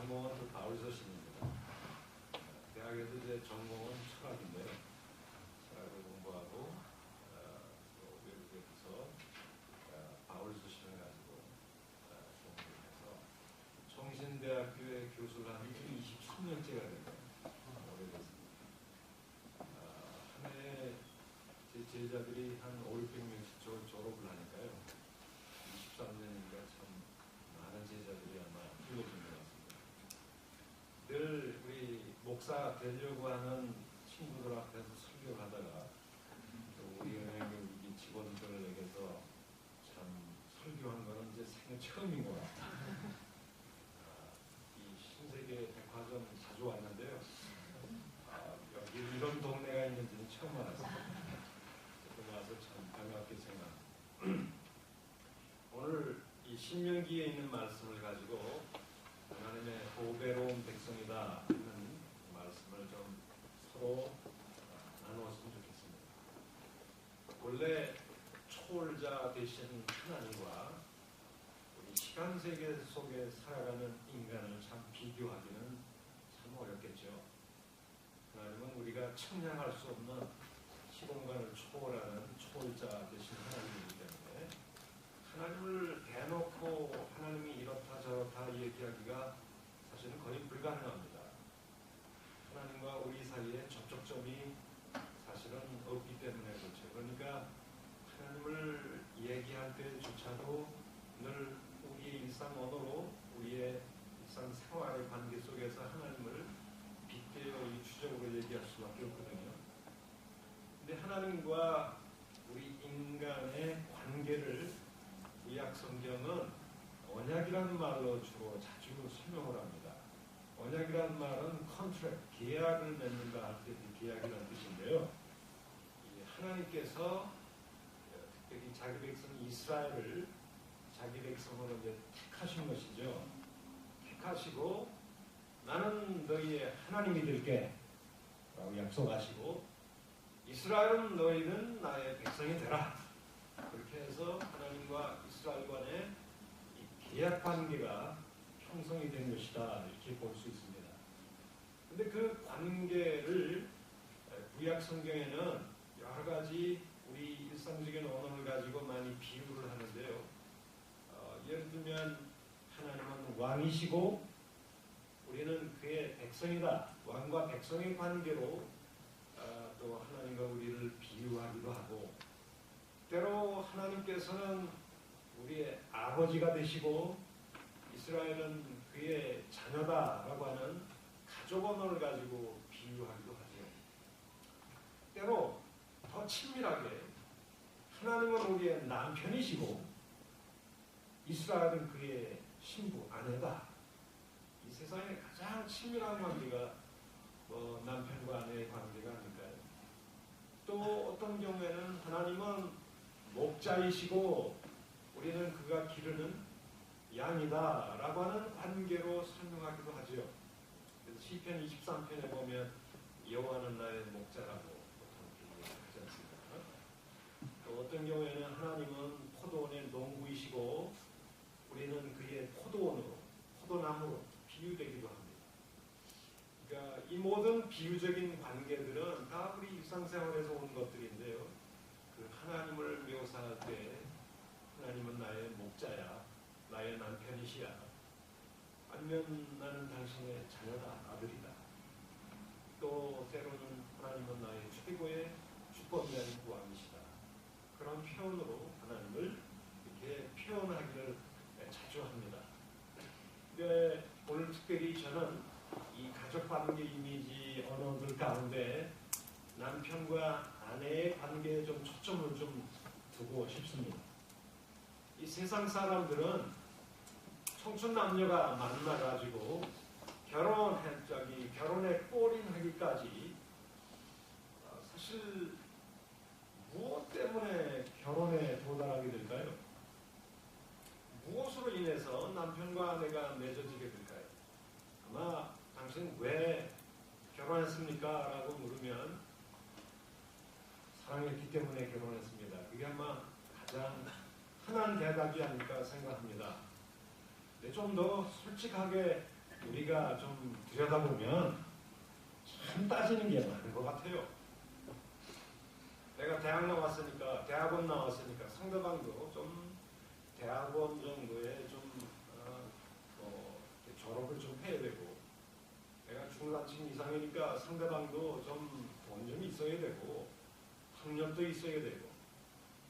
전공은 또 바울서신입니다. 대학에서 제 전공은 철학인데요. 철학을 공부하고 또 외국에서 바울서신을 가지고 공부해서 청신대학교의 교수를 한 지 23년째가 됩니다. 오래됐습니다. 한 해에 제 제자들이 한 500~600명씩 졸업을 하니까요. 23년이니까 참 많은 제자들이 아마 길러진 것 같습니다. 늘 우리 목사 되려고 하는 친구들 앞에서 설교를 하다가 또 우리 은행의 우리 직원들에게서 참 설교한 거는 이제 생애 처음인 것 같아요. 이 신세계 백화점 자주 왔는데요. 여기 이런 동네가 있는지는 처음 알았습니다. 조금 와서 참 반갑게 생각합니다. 오늘 이 신명기에 있는 말씀을 가지고 하나님의 보배로운 백성이다 하는 말씀을 좀 서로 나누었으면 좋겠습니다. 원래 초월자 되신 하나님과 우리 시간 세계 속에 살아가는 인간을 참 비교하기는 참 어렵겠죠. 하나님은 우리가 측량할 수 없는 시공간을 초월하는 초월자 되신 하나님이기 때문에 하나님을 대놓고 하나님이 이렇다 저렇다 얘기하기가 사실은 거의 불가능합니다. 하나님과 우리 사이에 접촉점이 사실은 없기 때문에 그렇죠. 그러니까 하나님을 얘기할 때조차도 늘 우리의 일상 언어로 우리의 일상 생활의 관계 속에서 하나님을 빗대어 이 주적으로 얘기할 수밖에 없거든요. 근데 하나님과 우리 인간의 관계를 구약 성경은 언약이라는 말로 주로 자주 설명을 합니다. 언약이라는 말은 컨트랙트, 계약을 맺는다 할 때 계약이라는 뜻인데요. 하나님께서 특별히 자기 백성 이스라엘을 자기 백성으로 이제 택하신 것이죠. 택하시고 나는 너희의 하나님이 될게 라고 약속하시고 이스라엘은 너희는 나의 백성이 되라. 그렇게 해서 하나님과 이스라엘 간의 이 계약 관계가 형성이 된 것이다 이렇게 볼 수 있습니다. 그런데 그 관계를 구약 성경에는 여러 가지 우리 일상적인 언어를 가지고 많이 비유를 하는데요. 예를 들면 하나님은 왕이시고 우리는 그의 백성이다. 왕과 백성의 관계로 또 하나님과 우리를 비유하기도 하고 때로 하나님께서는 우리의 아버지가 되시고 이스라엘은 그의 자녀다라고 하는 가족 언어를 가지고 비유하기도 하죠. 때로 더 친밀하게 하나님은 우리의 남편이시고 이스라엘은 그의 신부, 아내다. 이 세상에 가장 친밀한 관계가 남편과 아내의 관계가 아닐까요? 또 어떤 경우에는 하나님은 목자이시고 우리는 그가 기르는 양이다 라고 하는 관계로 설명하기도 하죠. 그래서 시편 23편에 보면 여호와는 나의 목자라고 보통 얘기하지 않습니까? 또 어떤 경우에는 하나님은 포도원의 농부이시고 우리는 그의 포도원으로, 포도나무로 비유되기도 합니다. 그러니까 이 모든 비유적인 관계들은 다 우리 일상생활에서 온 것들인데요. 그 하나님을 묘사할 때 하나님은 나의 목자야, 나의 남편이시야, 아니면 나는 당신의 자녀다, 아들이다. 또 때로는 하나님은 나의 최고의 주권자인 구왕이시다. 그런 표현으로 하나님을 이렇게 표현하기를 자주 합니다. 근데 오늘 특별히 저는 이 가족관계 이미지 언어들 가운데 남편과 아내의 관계에 좀 초점을 좀 두고 싶습니다. 이 세상 사람들은 청춘 남녀가 만나가지고 결혼에 골인하기까지 사실 무엇 때문에 결혼에 도달하게 될까요? 무엇으로 인해서 남편과 아내가 맺어지게 될까요? 아마 당신 왜 결혼했습니까? 라고 물으면 사랑했기 때문에 결혼했습니다. 그게 아마 가장 흔한 대답이 아닐까 생각합니다. 좀 더 솔직하게 우리가 좀 들여다보면 참 따지는 게 많은 것 같아요. 내가 대학원 나왔으니까 상대방도 좀 대학원 정도의 좀 졸업을 좀 해야 되고, 내가 중산층 이상이니까 상대방도 좀 돈 좀 있어야 되고, 학력도 있어야 되고,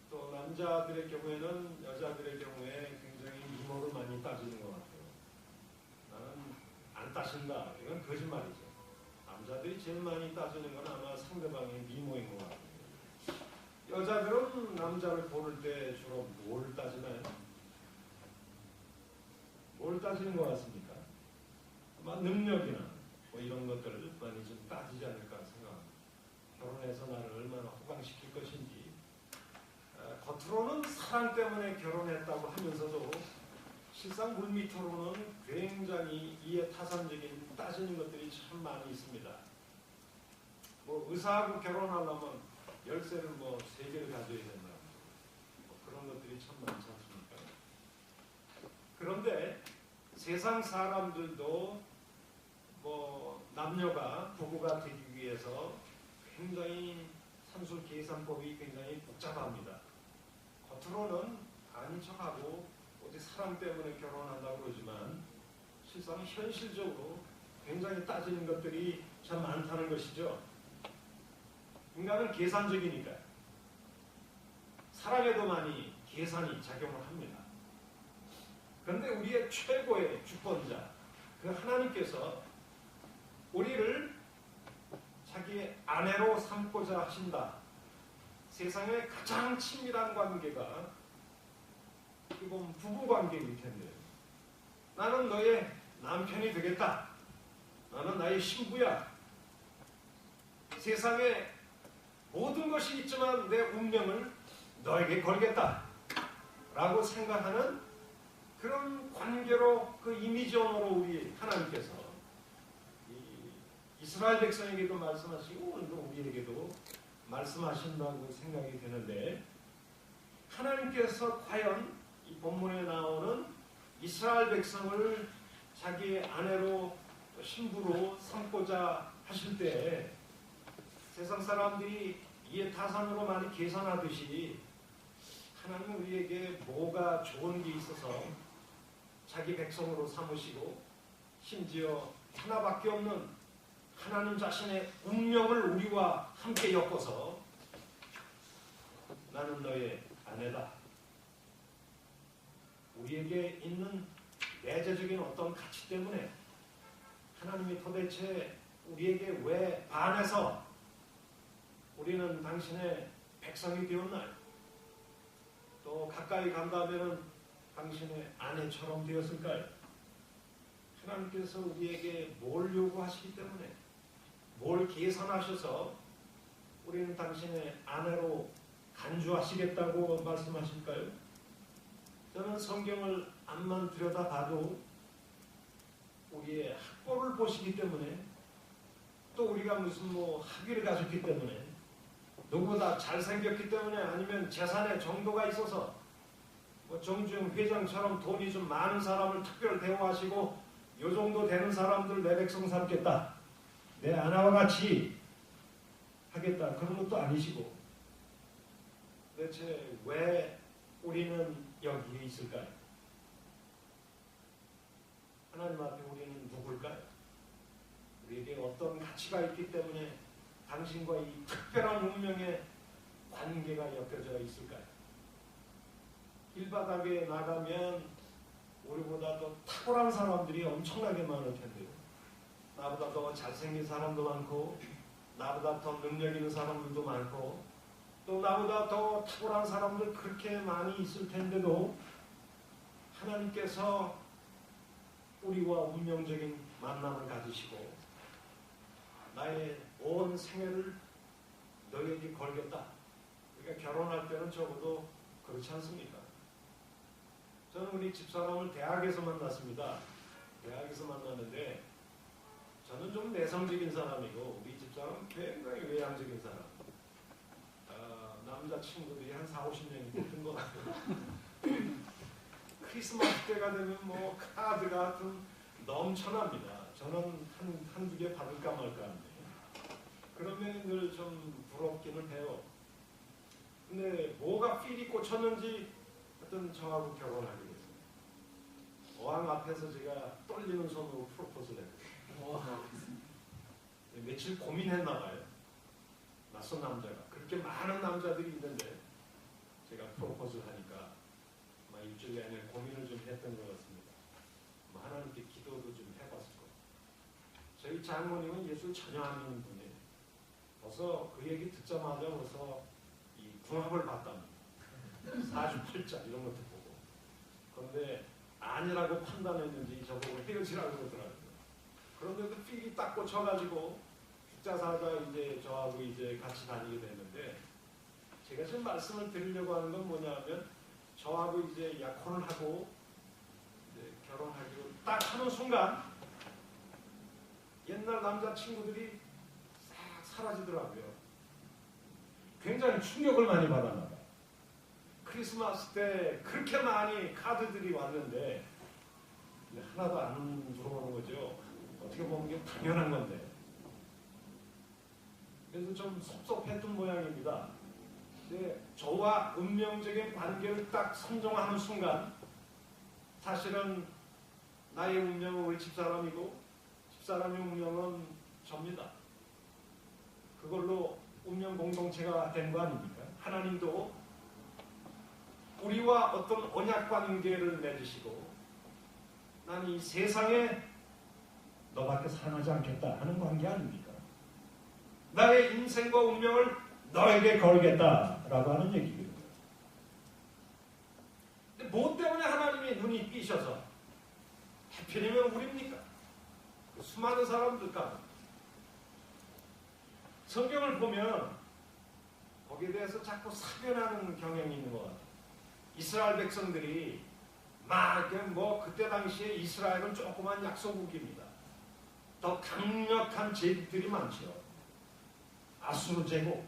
또 남자들의 경우에는 여자들의 경우에 굉장히 미모를 많이 따지는 것 같아요. 나는 안 따진다. 이건 거짓말이죠. 남자들이 제일 많이 따지는 건 아마 상대방의 미모인 것 같아요. 여자들은 남자를 고를 때 주로 뭘 따지나요? 뭘 따지는 것 같습니까? 아마 능력이나 뭐 이런 것들을 많이 좀 따지지 않을까 생각합니다. 결혼해서 나를 얼마나 호강시킬 것인지, 겉으로는 사랑 때문에 결혼했다고 하면서도 실상 물밑으로는 굉장히 이해타산적인 따지는 것들이 참 많이 있습니다. 뭐 의사하고 결혼하려면 열쇠를 뭐 3개를 가져야 된다. 뭐 그런 것들이 참 많지 않습니까? 그런데 세상 사람들도 뭐 남녀가 부부가 되기 위해서 굉장히 산술 계산법이 굉장히 복잡합니다. 겉으로는 아닌 척하고 어디 사람 때문에 결혼한다고 그러지만 실상 현실적으로 굉장히 따지는 것들이 참 많다는 것이죠. 인간은 계산적이니까요. 사랑에도 많이 계산이 작용을 합니다. 그런데 우리의 최고의 주권자, 그 하나님께서 우리를 자기의 아내로 삼고자 하신다. 세상에 가장 친밀한 관계가 이건 부부관계일 텐데, 나는 너의 남편이 되겠다. 나는 나의 신부야. 세상에 모든 것이 있지만 내 운명을 너에게 걸겠다 라고 생각하는 그런 관계로, 그 이미지언어로 우리 하나님께서 이스라엘 백성에게도 말씀하시고 오늘도 우리에게도 말씀하신다고 생각이 되는데, 하나님께서 과연 이 본문에 나오는 이스라엘 백성을 자기의 아내로 신부로 삼고자 하실 때 세상 사람들이 이해타산으로 많이 계산하듯이 하나님은 우리에게 뭐가 좋은 게 있어서 자기 백성으로 삼으시고 심지어 하나밖에 없는 하나님 자신의 운명을 우리와 함께 엮어서 나는 너의 아내다. 우리에게 있는 내재적인 어떤 가치 때문에 하나님이 도대체 우리에게 왜 반해서 우리는 당신의 백성이 되었나요? 또 가까이 간다면 당신의 아내처럼 되었을까요? 하나님께서 우리에게 뭘 요구하시기 때문에, 뭘 계산하셔서 우리는 당신의 아내로 간주하시겠다고 말씀하실까요? 저는 성경을 암만 들여다봐도 우리의 학벌을 보시기 때문에, 또 우리가 무슨 뭐 학위를 가졌기 때문에, 누구보다 잘생겼기 때문에, 아니면 재산의 정도가 있어서 뭐 정주영 회장처럼 돈이 좀 많은 사람을 특별 대우하시고 요 정도 되는 사람들 내 백성 삼겠다, 내 아내와 같이 하겠다, 그런 것도 아니시고, 대체 왜 우리는 여기에 있을까요? 하나님 앞에 우리는 누굴까요? 우리에게 어떤 가치가 있기 때문에 당신과 이 특별한 운명의 관계가 엮여져 있을까요? 길바닥에 나가면 우리보다 더 탁월한 사람들이 엄청나게 많을 텐데요. 나보다 더 잘생긴 사람도 많고, 나보다 더 능력 있는 사람들도 많고, 또 나보다 더 탁월한 사람들 그렇게 많이 있을 텐데도 하나님께서 우리와 운명적인 만남을 가지시고 나의 온 생애를 너에게 걸겠다. 그러니까 결혼할 때는 적어도 그렇지 않습니까? 저는 우리 집사람을 대학에서 만났습니다. 대학에서 만났는데 저는 좀 내성적인 사람이고 우리 집사람은 굉장히 외향적인 사람. 남자친구들이 한 40-50명이 됐던 것 같아요. 크리스마스 때가 되면 뭐 카드 같은 넘쳐납니다. 저는 한두 개 받을까 말까 하는데 그런 면이 늘 좀 부럽기는 해요. 근데 뭐가 필이 꽂혔는지 하여튼 저하고 결혼하게 됐어요. 어항 앞에서 제가 떨리는 손으로 프로포즈를 했어요. 며칠 고민했나 봐요. 낯선 남자가. 그렇게 많은 남자들이 있는데 제가 프로포즈를 하니까 아마 일주일 내내 고민을 좀 했던 것 같습니다. 하나님께 기도도 좀 해봤을 거예요. 저희 장모님은 예수 전혀 안 믿는 분이에요. 벌써 그 얘기 듣자마자 벌써 이 궁합을 봤답니다. 사주팔자 이런 것도 보고. 그런데 아니라고 판단했는지 저보고 헤어지라고 그러더라고요. 그런데도 필이 딱 꽂혀가지고 죽자사자 이제 저하고 이제 같이 다니게 됐는데 제가 지금 말씀을 드리려고 하는 건 뭐냐면 저하고 이제 약혼을 하고 이제 결혼하기로 딱 하는 순간 옛날 남자친구들이 싹 사라지더라고요. 굉장히 충격을 많이 받았나 봐요. 크리스마스 때 그렇게 많이 카드들이 왔는데 하나도 안 들어오는 거죠. 어떻게 보면 이게 당연한 건데. 그래서 좀 섭섭했던 모양입니다. 이제 저와 운명적인 관계를 딱 선정하는 순간 사실은 나의 운명은 우리 집사람이고 집사람의 운명은 접니다. 그걸로 운명 공동체가 된 거 아닙니까? 하나님도 우리와 어떤 언약 관계를 맺으시고 나는 이 세상에 너밖에 사랑하지 않겠다 하는 관계 아닙니까? 나의 인생과 운명을 너에게 걸겠다라고 하는 얘기거든요. 근데 뭐 때문에 하나님이 눈이 삐셔서 하필이면 우리입니까? 그 수많은 사람들까? 성경을 보면 거기에 대해서 자꾸 사변하는 경향이 있는 것 같아요. 이스라엘 백성들이 막 뭐 그때 당시에 이스라엘은 조그만 약소국입니다. 더 강력한 제국들이 많죠. 아수르 제국,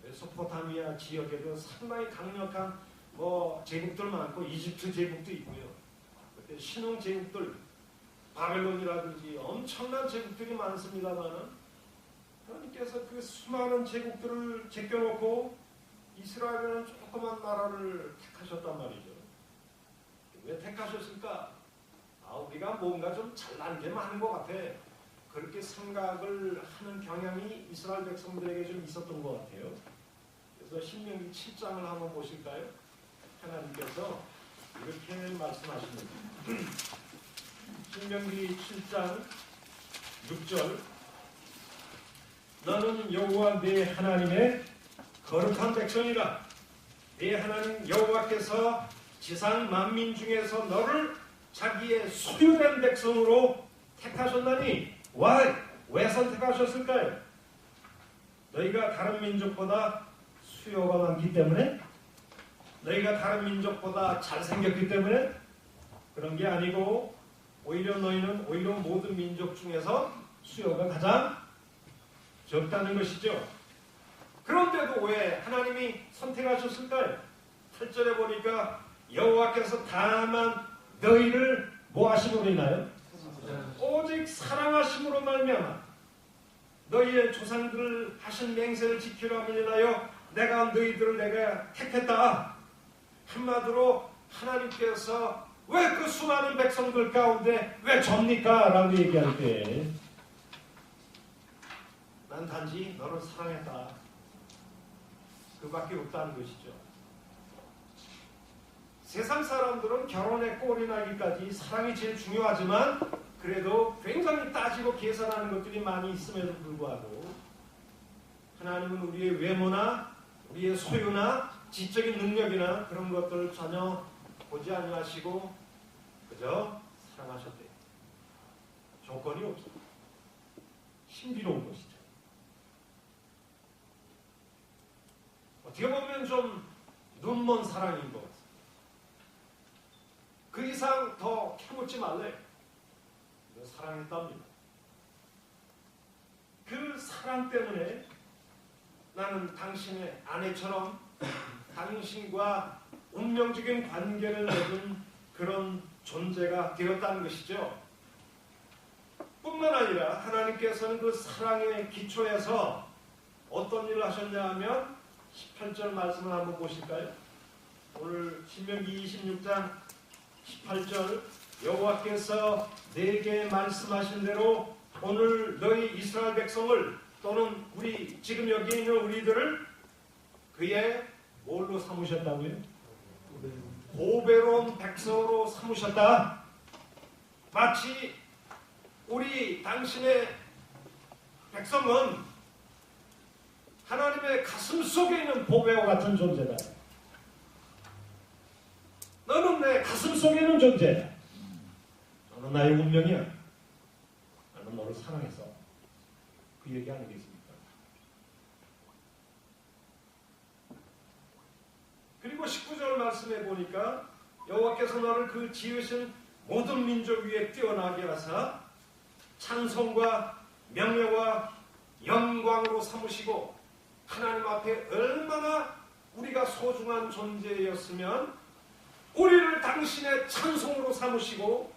메소포타미아 지역에도 상당히 강력한 뭐 제국들 많고 이집트 제국도 있고요. 그때 신흥 제국들, 바벨론이라든지 엄청난 제국들이 많습니다만은 하나님께서 그 수많은 제국들을 제껴놓고 이스라엘은 조그만 나라를 택하셨단 말이죠. 왜 택하셨을까? 우리가 뭔가 좀 잘난 게 많은 것 같아. 그렇게 생각을 하는 경향이 이스라엘 백성들에게 좀 있었던 것 같아요. 그래서 신명기 7장을 한번 보실까요? 하나님께서 이렇게 말씀하십니다. 신명기 7장 6절 너는 여호와 네 하나님의 거룩한 백성이라. 네 하나님 여호와께서 지상 만민 중에서 너를 자기의 소유된 백성으로 택하셨나니 왜 선택하셨을까요? 너희가 다른 민족보다 수요가 많기 때문에? 너희가 다른 민족보다 잘생겼기 때문에? 그런 게 아니고 오히려 너희는 오히려 모든 민족 중에서 수요가 가장 적다는 것이죠. 그런데도 왜 하나님이 선택하셨을까요? 8절에 보니까 여호와께서 다만 너희를 뭐 하심으로 인하여? 오직 사랑하심으로 말미암아 너희의 조상들을 하신 맹세를 지키려 함을 인하여 내가 너희들을 내가 택했다. 한마디로 하나님께서 왜 그 수많은 백성들 가운데 왜 접니까? 라고 얘기할 때 난 단지 너를 사랑했다. 그밖에 없다는 것이죠. 세상 사람들은 결혼에 꼴이 나기까지 사랑이 제일 중요하지만 그래도 굉장히 따지고 계산하는 것들이 많이 있음에도 불구하고 하나님은 우리의 외모나 우리의 소유나 지적인 능력이나 그런 것들을 전혀 보지 아니하시고 그저 사랑하셨대요. 조건이 없어요. 신비로운 것이죠. 어떻게 보면 좀 눈먼 사랑인 것 같아요. 그 이상 더 캐묻지 말래. 사랑했답니다. 그 사랑 때문에 나는 당신의 아내처럼 당신과 운명적인 관계를 맺은 그런 존재가 되었다는 것이죠. 뿐만 아니라 하나님께서는 그 사랑의 기초에서 어떤 일을 하셨냐 하면 18절 말씀을 한번 보실까요? 오늘 신명기 26장 18절 여호와께서 내게 말씀하신 대로 오늘 너희 이스라엘 백성을 또는 우리 지금 여기 있는 우리들을 그의 뭘로 삼으셨다고요? 보배로운 백성으로 삼으셨다. 마치 우리 당신의 백성은 하나님의 가슴 속에 있는 보배와 같은 존재다. 너는 내 가슴 속에 있는 존재야. 너는 나의 운명이야. 나는 너를 사랑해서 그 얘기 아니겠습니까? 그리고 19절 말씀해 보니까 여호와께서 너를 그 지으신 모든 민족 위에 뛰어나게 하사 찬송과 명예와 영광으로 삼으시고 하나님 앞에 얼마나 우리가 소중한 존재였으면 우리를 당신의 찬송으로 삼으시고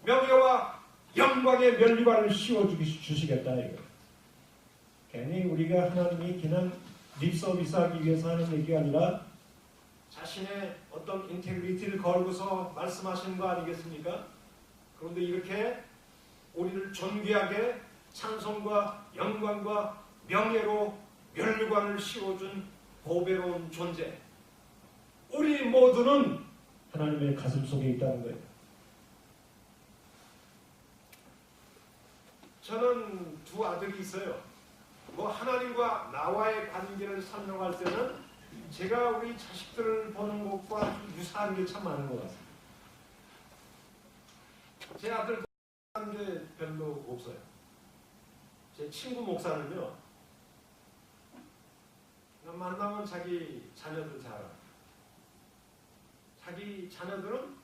명예와 영광의 면류관을 씌워주시겠다 이거. 괜히 우리가 하나님이 그냥 립서비스하기 위해서 하는 얘기가 아니라 자신의 어떤 인테그리티를 걸고서 말씀하시는 거 아니겠습니까? 그런데 이렇게 우리를 존귀하게 찬송과 영광과 명예로 면류관을 씌워준 보배로운 존재, 우리 모두는 하나님의 가슴 속에 있다는 거예요. 저는 두 아들이 있어요. 하나님과 나와의 관계를 설명할 때는 제가 우리 자식들을 보는 것과 유사한 게 참 많은 것 같습니다. 제 아들도 한 게 별로 없어요. 제 친구 목사는요, 만나면 자기 자녀들 잘 알아요. 자기 자녀들은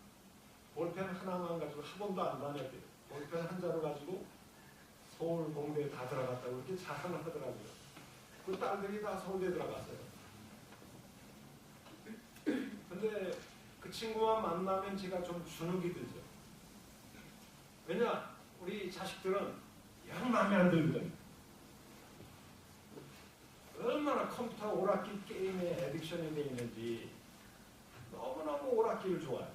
볼펜 하나만 가지고 학원도 안 다녔대요. 볼펜 한 자루 가지고 서울 공대에 다 들어갔다고 이렇게 자랑을 하더라고요. 그 딸들이 다 서울대 들어갔어요. 근데 그 친구만 만나면 제가 좀 주눅이 들죠. 왜냐? 우리 자식들은 영 마음에 안 들거든요. 얼마나 컴퓨터 오락기 게임에 애딕션이 되어 있는지 너무너무 오락기를 좋아해요.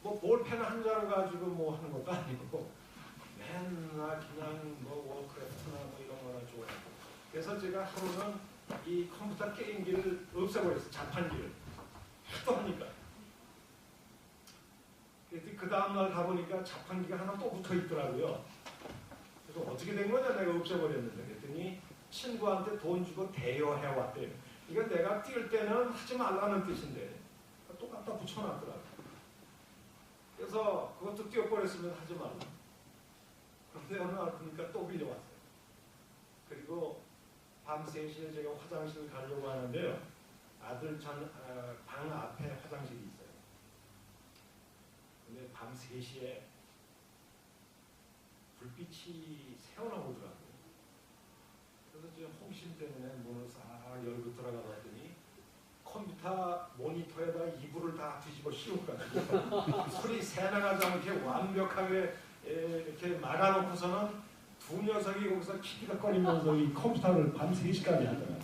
볼펜 한 자루 가지고 하는 것도 아니고 맨날 그냥 워크래프트나 이런 거나 좋아하고. 그래서 제가 하루는 이 컴퓨터 게임기를 없애버렸어요. 자판기를. 하도 하니까. 그 다음날 가보니까 자판기가 하나 또 붙어 있더라고요. 그래서 어떻게 된 거냐 내가 없애버렸는데 그랬더니 친구한테 돈 주고 대여해왔대요. 이건 내가 뛸 때는 하지 말라는 뜻인데 또 갖다 붙여놨더라고요. 그래서 그것도 띄워버렸으면 하지 말라. 그런데 어느 날 보니까 또 빌려왔어요. 그리고 밤 3시에 제가 화장실 가려고 하는데요. 아들 방 앞에 화장실이 있어요. 근데 밤 3시에 불빛이 새어나오더라고요. 그래서 제가 호기심 때문에 문을 싹 열고 들어가 봤더니 컴퓨터 모니터에다 이불을 다 뒤집어 씌워가지고 소리 새나가지 않게 완벽하게 이렇게 막아놓고서는 두 녀석이 거기서 키키덕거리면서 이 컴퓨터를 밤 3시까지 하더라.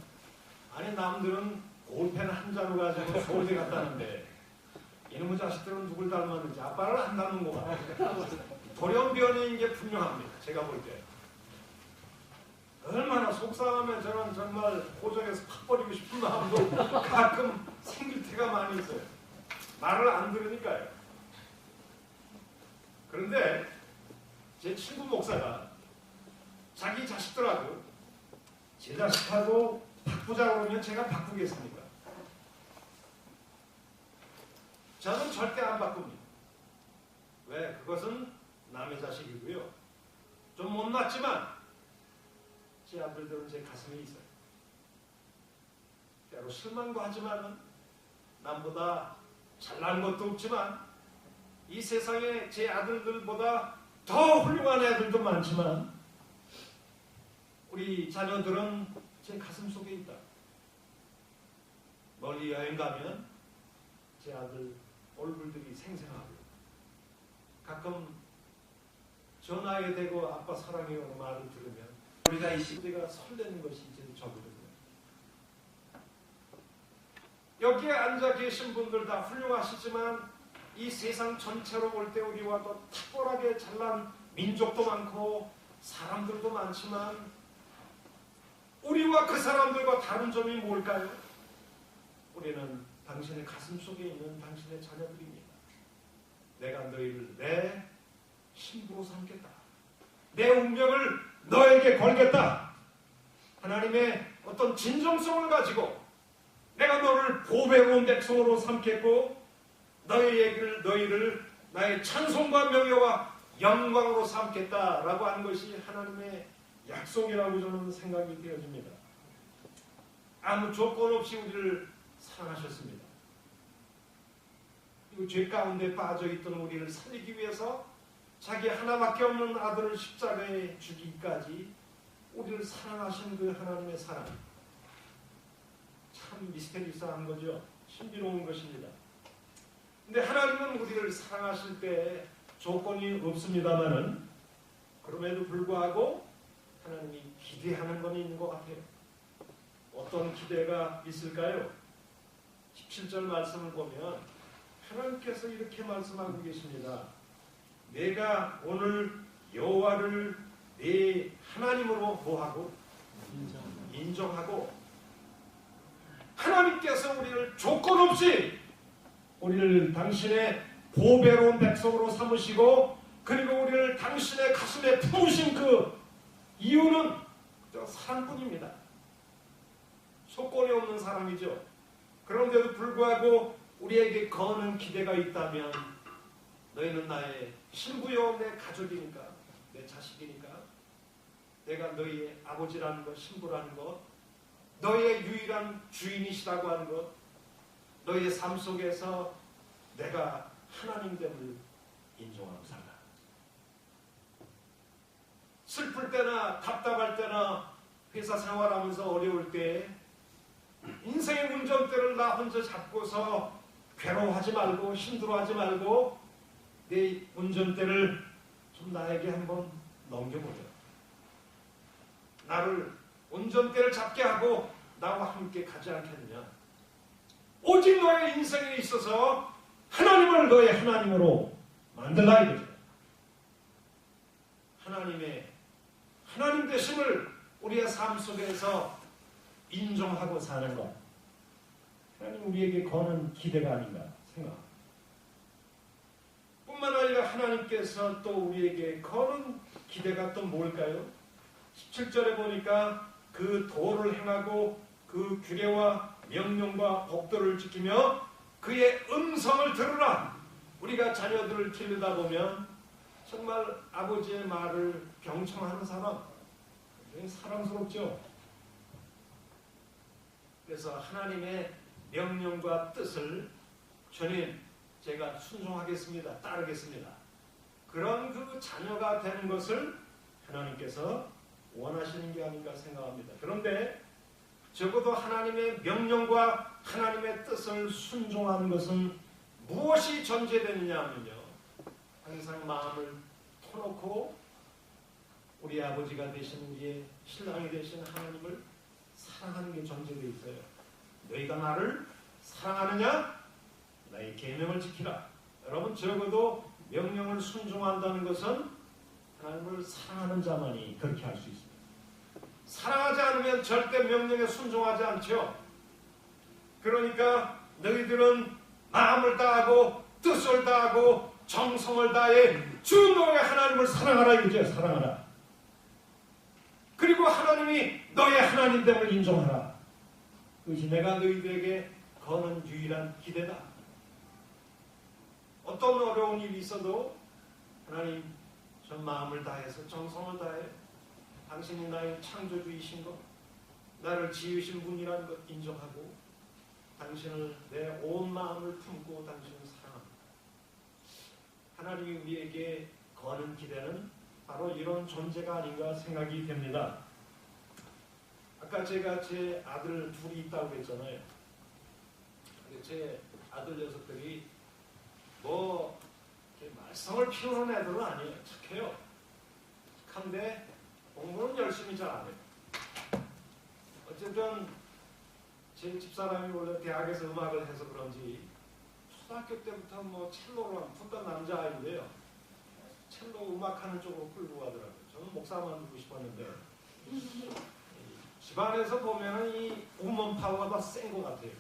아니 남들은 볼펜 한 자루 가지고 서울대 갔다는데 이놈의 자식들은 누굴 닮았는지 아빠를 안 닮은 것 같아요. 돌연변이인 게 분명합니다. 제가 볼 때. 얼마나 속상하면 저는 정말 고정해서 팍 버리고 싶은 마음도 가끔 생길 때가 많이 있어요. 말을 안 들으니까요. 그런데 제 친구 목사가 자기 자식들하고 제 자식하고 바꾸자 그러면 제가 바꾸겠습니까? 저는 절대 안 바꿉니다. 왜? 그것은 남의 자식이고요. 좀 못났지만 제 아들들은 제 가슴에 있어요. 때로 실망도 하지만 남보다 잘난 것도 없지만 이 세상에 제 아들들보다 더 훌륭한 애들도 많지만 우리 자녀들은 제 가슴 속에 있다. 멀리 여행 가면 제 아들 얼굴들이 생생하고 가끔 전화에 대고 아빠 사랑해요 말을 들으면 우리가 이 시대가 설레는 것이 이제 저거든요. 여기에 앉아 계신 분들 다 훌륭하시지만 이 세상 전체로 볼 때 우리와 더 탁월하게 잘난 민족도 많고 사람들도 많지만 우리와 그 사람들과 다른 점이 뭘까요? 우리는 당신의 가슴 속에 있는 당신의 자녀들입니다. 내가 너희를 내 신부로 삼겠다. 내 운명을 너에게 걸겠다. 하나님의 어떤 진정성을 가지고 내가 너를 보배로운 백성으로 삼겠고 너희를 나의 찬송과 명예와 영광으로 삼겠다라고 하는 것이 하나님의 약속이라고 저는 생각이 되어집니다. 아무 조건 없이 우리를 사랑하셨습니다. 그리고 죄 가운데 빠져있던 우리를 살리기 위해서 자기 하나밖에 없는 아들을 십자가에 주기까지 우리를 사랑하신 그 하나님의 사랑, 참 미스테리스한 거죠. 신비로운 것입니다. 근데 하나님은 우리를 사랑하실 때 조건이 없습니다만은 그럼에도 불구하고 하나님이 기대하는 건 있는 것 같아요. 어떤 기대가 있을까요? 17절 말씀을 보면 하나님께서 이렇게 말씀하고 계십니다. 내가 오늘 여호와를 네 하나님으로 뭐하고? 인정하고 하나님께서 우리를 조건 없이 우리를 당신의 보배로운 백성으로 삼으시고 그리고 우리를 당신의 가슴에 품으신 그 이유는 사랑뿐입니다. 조건이 없는 사랑이죠. 그런데도 불구하고 우리에게 거는 기대가 있다면 너희는 나의 신부요 내 가족이니까 내 자식이니까 내가 너희의 아버지라는 것, 신부라는 것, 너희의 유일한 주인이시라고 하는 것, 너희의 삶 속에서 내가 하나님됨을 인정하고 살라. 슬플 때나 답답할 때나 회사 생활하면서 어려울 때 인생의 운전대를 나 혼자 잡고서 괴로워하지 말고 힘들어하지 말고 내 운전대를 좀 나에게 한번 넘겨보자. 나를 운전대를 잡게 하고 나와 함께 가지 않겠느냐. 오직 너의 인생에 있어서 하나님을 너의 하나님으로 만들라 이거죠. 하나님 되심을 우리의 삶 속에서 인정하고 사는 것. 하나님 우리에게 거는 기대가 아닌가 생각합니다. 뿐만 아니라 하나님께서 또 우리에게 거는 기대가 또 뭘까요? 17절에 보니까 그 도를 행하고 그 규례와 명령과 법도를 지키며 그의 음성을 들으라. 우리가 자녀들을 기르다 보면 정말 아버지의 말을 경청하는 사람 굉장히 사랑스럽죠. 그래서 하나님의 명령과 뜻을 주님 제가 순종하겠습니다. 따르겠습니다. 그런 그 자녀가 되는 것을 하나님께서 원하시는 게 아닌가 생각합니다. 그런데 적어도 하나님의 명령과 하나님의 뜻을 순종하는 것은 무엇이 전제되느냐 하면요. 항상 마음을 터놓고 우리 아버지가 되신 우리의 신랑이 되신 하나님을 사랑하는 게 전제되어 있어요. 너희가 나를 사랑하느냐? 나의 계명을 지키라. 여러분 적어도 명령을 순종한다는 것은 하나님을 사랑하는 자만이 그렇게 할 수 있습니다. 사랑하지 않으면 절대 명령에 순종하지 않죠. 그러니까 너희들은 마음을 다하고 뜻을 다하고 정성을 다해 주 너의 하나님을 사랑하라 이거죠. 사랑하라. 그리고 하나님이 너의 하나님됨을 인정하라. 그것이 내가 너희들에게 거는 유일한 기대다. 어떤 어려운 일이 있어도 하나님 전 마음을 다해서 정성을 다해 당신이 나의 창조주이신 것, 나를 지으신 분이라는 것 인정하고 당신을 내 온 마음을 품고 당신을 사랑합니다. 하나님이 우리에게 거는 기대는 바로 이런 존재가 아닌가 생각이 됩니다. 아까 제가 제 아들 둘이 있다고 했잖아요. 제 아들 녀석들이 뭐 말썽을 피우는 애들은 아니에요. 착해요. 착한데 공부는 열심히 잘 안 해요. 어쨌든 제 집사람이 원래 대학에서 음악을 해서 그런지 초등학교 때부터 뭐 첼로를 푼던 남자아이인데요. 첼로 음악하는 쪽으로 끌고 가더라고요. 저는 목사만 되고 싶었는데 집안에서 보면은 이 우먼 파워가 더 센 것 같아요.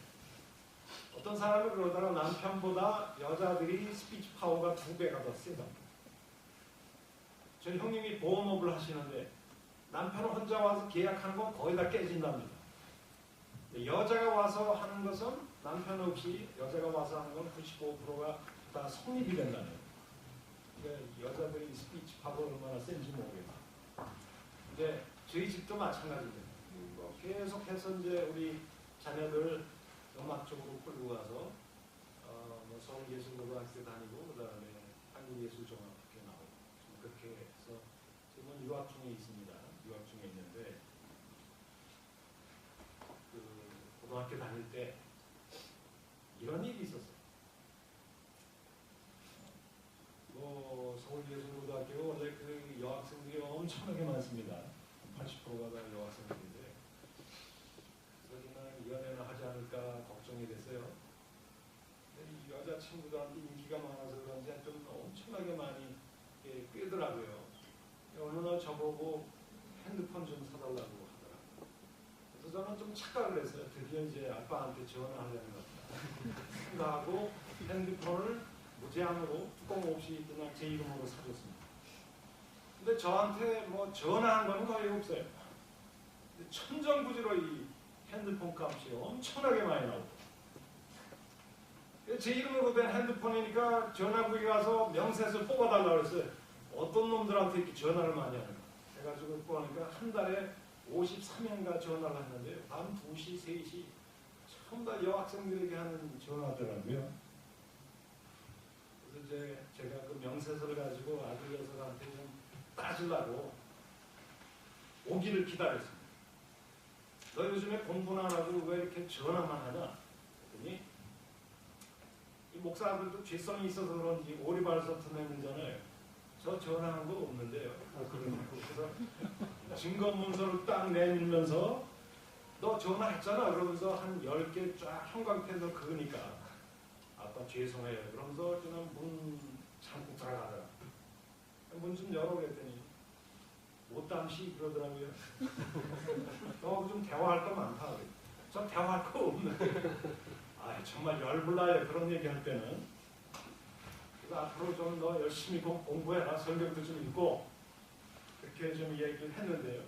어떤 사람이 그러더라. 남편보다 여자들이 스피치 파워가 2배가 더 세다. 저희 형님이 보험업을 하시는데 남편 혼자 와서 계약하는 건 거의 다 깨진답니다. 여자가 와서 하는 것은 남편 없이 여자가 와서 하는 건 95%가 다 성립이 된다네요. 그러니까 여자들이 스피치 파워가 얼마나 센지 모르겠어요. 근데 저희 집도 마찬가지입니다. 뭐 계속해서 이제 우리 자녀들 음악 쪽으로 끌고 가서 뭐 서울예술고등학교 다니고 그다음에 한국예술종합학교 나오고 그렇게 해서 지금은 유학 중에 있습니다. 유학 중에 있는데 그 고등학교 다닐 때 이런 일이 있었어요. 뭐 서울예술고등학교 원래 그 여학생들이 엄청나게 많습니다. 80%가 다 여학생들인데 저기는 연애는 하지 않을까 걱정이 됐어요. 이 여자친구들한테 인기가 많아서 그런지 좀 엄청나게 많이 꿰더라고요. 어느 날 저보고 핸드폰 좀 사달라고 하더라고요. 그래서 저는 좀 착각을 했어요. 드디어 이제 아빠한테 전화하려는 것 같다 생각하고 핸드폰을 무제한으로 뚜껑 없이 그냥 제 이름으로 사줬습니다. 근데 저한테 뭐 전화한 건 거의 없어요. 천정부지로 이 핸드폰 값이 엄청나게 많이 나오고 제 이름으로 된 핸드폰이니까 전화국에 가서 명세서 뽑아달라고 했어요. 어떤 놈들한테 이렇게 전화를 많이 하는가 해가지고 보니까 한 달에 53명가 전화를 했는데요. 밤 2시, 3시 전부 다 여학생들에게 하는 전화더라고요. 그래서 이제 제가 그 명세서를 가지고 아들 녀석한테 좀 따지려고 오기를 기다렸습니다. 너 요즘에 공부는 안 하고 왜 이렇게 전화만 하냐? 그랬더니 이 목사들도 죄성이 있어서 그런지 오리발서트 내는잖아요. 저 전화한 거 없는데요. 그래서 증거문서를 딱 내밀면서 너 전화했잖아. 그러면서 한 10개 쫙 형광펜으로 그으니까 아빠 죄송해요. 그러면서 그냥 문 잠고 들어가더라. 문 좀 열어 그랬더니 못담시 그러더라고요. 너 좀 대화할 거 많다. 전 대화할 거 없는데. 아 정말 열불나요. 그런 얘기할 때는. 그래서 앞으로 좀 너 열심히 공부해라. 성경도 좀 읽고 그렇게 좀 얘기를 했는데요.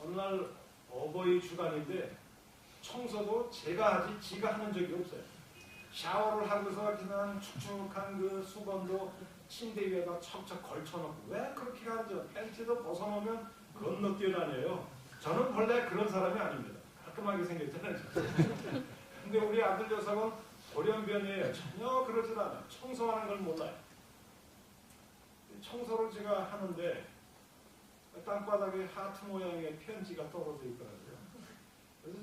어느 날 어버이 주간인데 청소도 제가 하지 지가 하는 적이 없어요. 샤워를 하고서 그냥 축축한 그 수건도 침대 위에다 척척 걸쳐놓고 왜 그렇게 하죠? 팬티도 벗어놓으면 건너뛰어 다녀요. 저는 원래 그런 사람이 아닙니다. 깔끔하게 생겼잖아요. 근데 우리 아들 녀석은 돌연변이에요. 전혀 그러지 않아요. 청소하는 걸 몰라요. 청소를 제가 하는데 땅바닥에 하트 모양의 편지가 떨어져 있더라고요. 그래서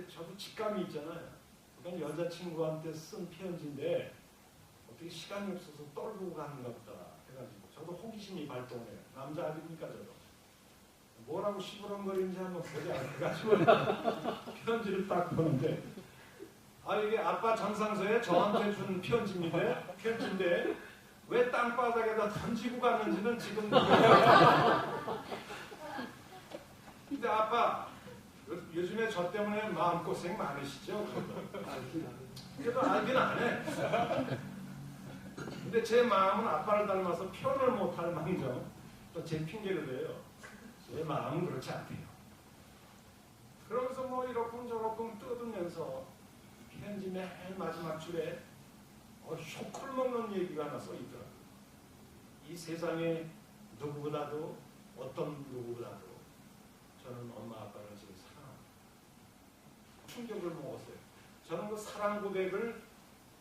저도 직감이 있잖아요. 그건 여자친구한테 쓴 편지인데 어떻게 시간이 없어서 떨고 가는가 보다 해가지고 저도 호기심이 발동해요. 남자 아닙니까 저도. 뭐라고 시부렁거리는지 한번 보자 해가지고 편지를 딱 보는데 아 이게 아빠 전상서에 저한테 준 편지인데 왜 땅바닥에다 던지고 갔는지는 지금 근데 아빠 요즘에 저 때문에 마음고생 많으시죠? 그래도 알긴 안 해. 근데 제 마음은 아빠를 닮아서 표현을 못할 망정 또 제 핑계를 대요. 제 마음은 그렇지 않대요. 그러면서 뭐 이러쿵 저러쿵 뜯으면서 편지 맨 마지막 줄에 쇼크를 먹는 얘기가 하나 써 있더라고요. 이 세상에 누구보다도 어떤 누구보다도 저는 엄마 아빠를 지금 사랑합니다. 충격을 먹었어요. 저는 그 사랑 고백을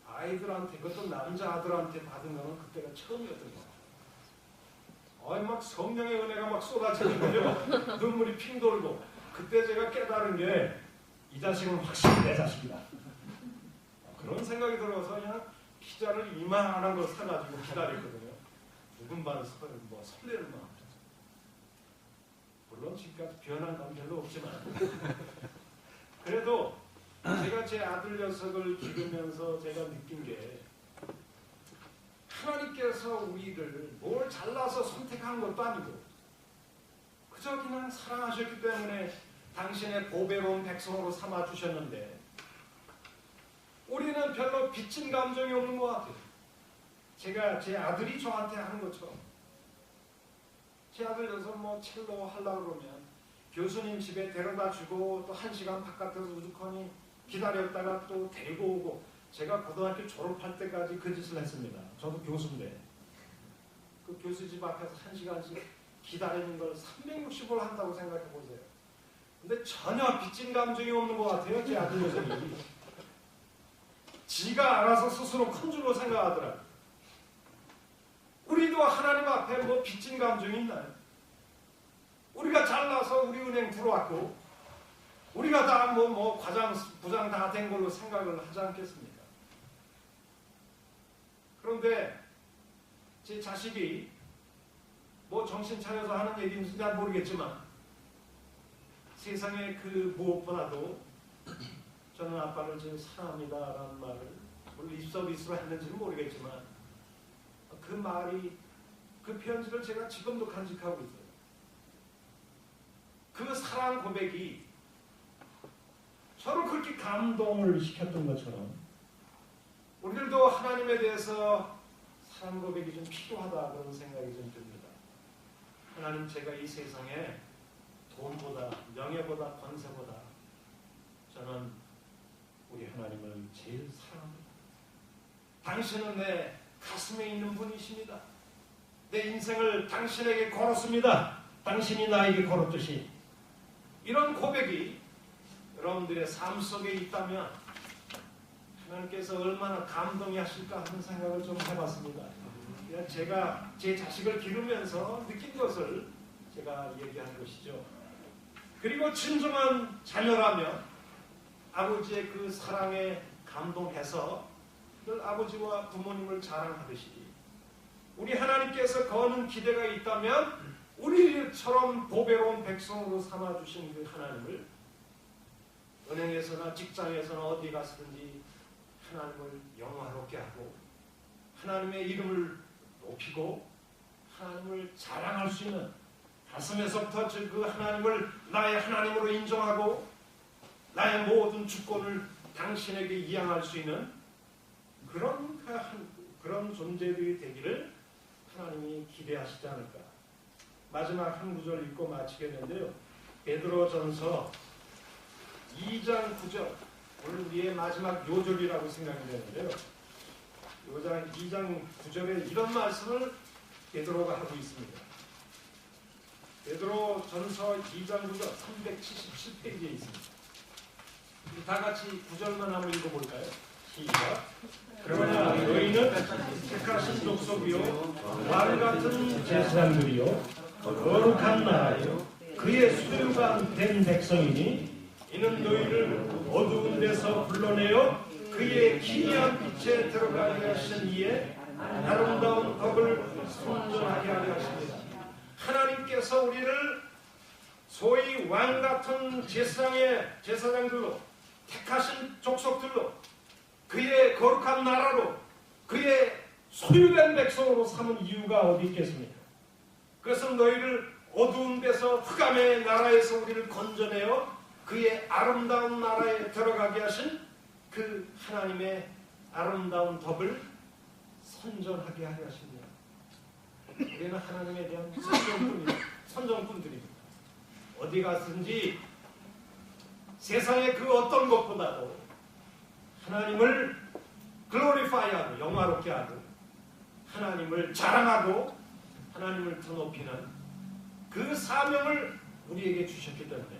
아이들한테 그것도 남자 아들한테 받은 거는 그때가 처음이었던 것 같아요. 막 성령의 은혜가 막 쏟아지는 거예요. 눈물이 핑 돌고 그때 제가 깨달은 게 이 자식은 확실히 내 자식이다. 그런 생각이 들어서 그냥 피자를 이만한 걸 사가지고 기다렸거든요. 조금 반 설레를 마음. 물론 지금까지 변한 건 별로 없지만 그래도 제가 제 아들 녀석을 기르면서 제가 느낀 게 하나님께서 우리를 뭘 잘나서 선택한 것도 아니고 그저 그냥 사랑하셨기 때문에 당신의 보배로운 백성으로 삼아주셨는데 우리는 별로 빚진 감정이 없는 것 같아요. 제가 제 아들이 저한테 하는 것처럼 제 아들 녀석 뭐 첼로 하려고 그러면 교수님 집에 데려다 주고 또 1시간 바깥에서 우두커니 기다렸다가 또 데리고 오고 제가 고등학교 졸업할 때까지 그 짓을 했습니다. 저도 교수인데 그 교수 집 앞에서 1시간씩 기다리는 걸 360을 한다고 생각해 보세요. 근데 전혀 빚진 감정이 없는 것 같아요. 제 아들 녀석이 지가 알아서 스스로 큰 줄로 생각하더라고요. 우리도 하나님 앞에 뭐 빚진 감정이 있나요? 우리가 잘나서 우리 은행 들어왔고 우리가 다 뭐 과장 부장 다 된 걸로 생각을 하지 않겠습니까? 그런데 제 자식이 뭐 정신 차려서 하는 얘기인지 잘 모르겠지만 세상에 그 무엇보다도 저는 아빠를 지금 사랑합니다라는 말을 물론 입서비스로 했는지는 모르겠지만 그 말이 그 편지를 제가 지금도 간직하고 있어요. 그 사랑 고백이 서로 그렇게 감동을 시켰던 것처럼 우리들도 하나님에 대해서 사랑 고백이 좀 필요하다 그런 생각이 좀 듭니다. 하나님 제가 이 세상에 돈보다 명예보다 권세보다 저는 우리 하나님을 제일 사랑합니다. 당신은 내 가슴에 있는 분이십니다. 내 인생을 당신에게 걸었습니다. 당신이 나에게 걸었듯이 이런 고백이 여러분들의 삶 속에 있다면 하나님께서 얼마나 감동이 하실까 하는 생각을 좀 해봤습니다. 그냥 제가 제 자식을 기르면서 느낀 것을 제가 얘기한 것이죠. 그리고 진정한 자녀라면 아버지의 그 사랑에 감동해서 늘 아버지와 부모님을 자랑하듯이 우리 하나님께서 거는 기대가 있다면 우리처럼 보배로운 백성으로 삼아주신 그 하나님을 은행에서나 직장에서나 어디 갔든지 하나님을 영화롭게 하고 하나님의 이름을 높이고 하나님을 자랑할 수 있는 가슴에서부터 그 하나님을 나의 하나님으로 인정하고 나의 모든 주권을 당신에게 이양할 수 있는 그런 존재들이 되기를 하나님이 기대하시지 않을까. 마지막 한 구절 읽고 마치겠는데요. 베드로전서 2장 9절 오늘 우리의 마지막 요절이라고 생각이 되는데요. 2장 9절에 이런 말씀을 베드로가 하고 있습니다. 베드로전서 2장 9절 377페이지에 있습니다. 다 같이 9절만 한번 읽어볼까요? 시작. 그러나 너희는 택하신 족속이요 왕같은 제사장들이요 거룩한 나라요 그의 소유가 된 백성이니 이는 너희를 어두운 데서 불러내어 그의 기이한 빛에 들어가게 하신 이의 아름다운 법을 선전하게 하려 하십니다. 하나님께서 우리를 소위 왕같은 제사장들로 택하신 족속들로 그의 거룩한 나라로 그의 소유된 백성으로 삼은 이유가 어디 있겠습니까? 그것은 너희를 어두운 데서 흑암의 나라에서 우리를 건져내어 그의 아름다운 나라에 들어가게 하신 그 하나님의 아름다운 덕을 선전하게 하려 하십니다. 우리는 하나님에 대한 선정꾼들입니다. 어디 갔든지 세상의 그 어떤 것보다도 하나님을 글로리파이하고 영화롭게 하고 하나님을 자랑하고 하나님을 더 높이는 그 사명을 우리에게 주셨기 때문에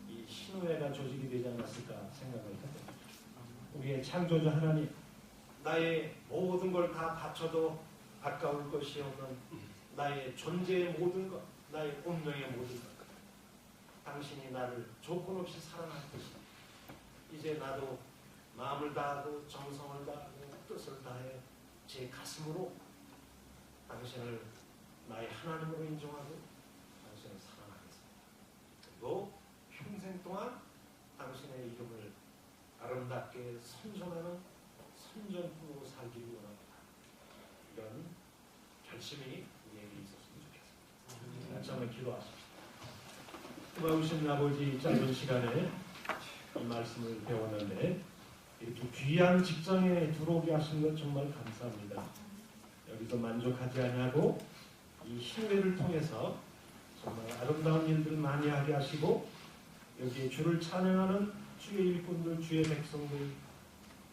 이 신우회가 조직이 되지 않았을까 생각을 합니다. 우리의 창조주 하나님 나의 모든 걸 다 바쳐도 아까울 것이 없는 나의 존재의 모든 것 나의 운명의 모든 것 당신이 나를 조건 없이 사랑하듯이 이제 나도 마음을 다하고 정성을 다하고 뜻을 다해 제 가슴으로 당신을 나의 하나님으로 인정하고 당신을 사랑합니다. 거룩하게 선전하는 선전품으로 살기를 원합니다. 이런 결심이 우리에게 있었으면 좋겠습니다. 같이 한번 기도하십시다. 고마우신 아버지, 짧은 시간에 이 말씀을 배웠는데 이렇게 귀한 직장에 들어오게 하신 것 정말 감사합니다. 여기서 만족하지 아니하고 이 신회를 통해서 정말 아름다운 일들 많이 하게 하시고 여기에 주를 찬양하는 주의 일꾼들, 주의 백성들,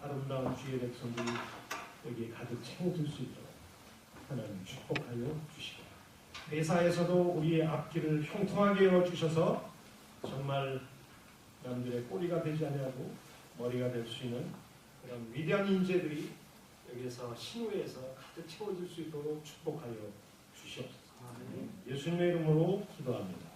아름다운 주의 백성들이 여기에 가득 채워질 수 있도록 하나님 축복하여 주시고 회사에서도 우리의 앞길을 형통하게 열어주셔서 정말 남들의 꼬리가 되지 아니하고 머리가 될 수 있는 그런 위대한 인재들이 여기에서 신우에서 가득 채워질 수 있도록 축복하여 주시옵소서. 예수님의 이름으로 기도합니다.